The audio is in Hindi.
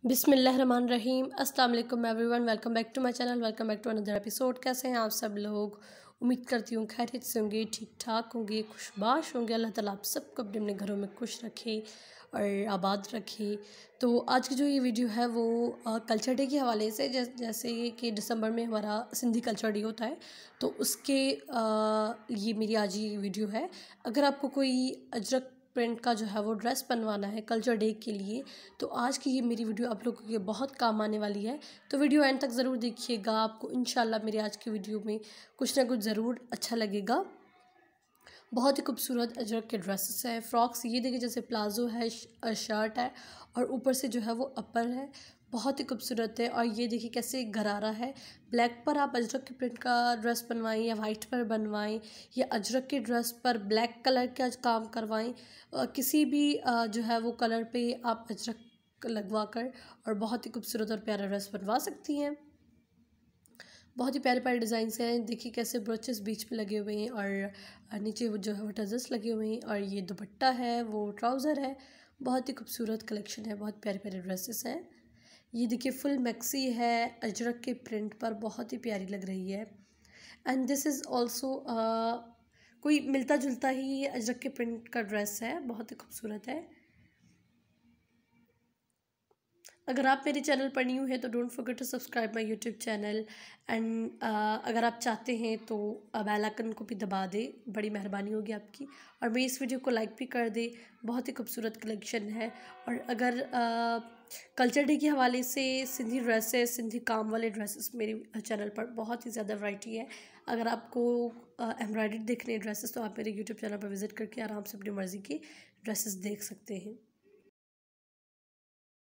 बिस्मिल्लाहिर्रहमानिर्रहीम। अस्सलाम वालेकुम everyone, welcome back to my channel, welcome back to another episode. कैसे हैं आप सब लोग? उम्मीद करती हूँ खैरियत से होंगे, ठीक ठाक होंगे, खुशबाश होंगे। अल्लाह ताला आप सबको अपने अपने घरों में खुश रखे और आबाद रखे। तो आज की जो ये वीडियो है वो कल्चर डे के हवाले से, जैसे कि दिसंबर में हमारा सिंधी कल्चर डे होता है, तो उसके ये मेरी आज ये वीडियो है। अगर आपको कोई अजरक प्रिंट का जो है वो ड्रेस बनवाना है कल्चर डे के लिए, तो आज की ये मेरी वीडियो आप लोगों के बहुत काम आने वाली है। तो वीडियो एंड तक ज़रूर देखिएगा, आपको इंशाल्लाह मेरी आज की वीडियो में कुछ ना कुछ ज़रूर अच्छा लगेगा। बहुत ही खूबसूरत अजरक के ड्रेसेस हैं, फ्रॉक्स ये देखिए, जैसे प्लाज़ो है, शर्ट है और ऊपर से जो है वो अपर है, बहुत ही खूबसूरत है। और ये देखिए कैसे गरारा है, ब्लैक पर आप अजरक के प्रिंट का ड्रेस बनवाएं या वाइट पर बनवाएं या अजरक के ड्रेस पर ब्लैक कलर का काम करवाएं, किसी भी जो है वो कलर पे आप अजरक लगवा कर और बहुत ही खूबसूरत और प्यारा ड्रेस बनवा सकती हैं। बहुत ही प्यारे प्यारे डिज़ाइन हैं। देखिए कैसे ब्रोचेस बीच में लगे हुए हैं और नीचे वो जो है वो टजल्स लगे हुए हैं, और ये दुपट्टा है, वो ट्राउज़र है। बहुत ही खूबसूरत कलेक्शन है, बहुत प्यारे प्यारे ड्रेसेस हैं। ये देखिए फुल मैक्सी है, अजरक के प्रिंट पर बहुत ही प्यारी लग रही है। एंड दिस इज़ ऑल्सो कोई मिलता जुलता ही अजरक के प्रिंट का ड्रेस है, बहुत ही खूबसूरत है। अगर आप मेरे चैनल पर न्यू हैं तो don't forget to subscribe my YouTube channel. And अगर आप चाहते हैं तो बेल आइकन को भी दबा दें, बड़ी मेहरबानी होगी आपकी। और मेरी इस वीडियो को लाइक भी कर दें, बहुत ही खूबसूरत कलेक्शन है। और अगर कल्चर डे के हवाले से सिंधी ड्रेसेस, सिंधी काम वाले ड्रेसेस मेरे चैनल पर बहुत ही ज़्यादा वैरायटी है। अगर आपको एम्ब्रॉयडरी देखने ड्रेसेस तो आप मेरे यूट्यूब चैनल पर विज़िट करके आराम से अपनी मर्ज़ी की ड्रेसेस देख सकते हैं।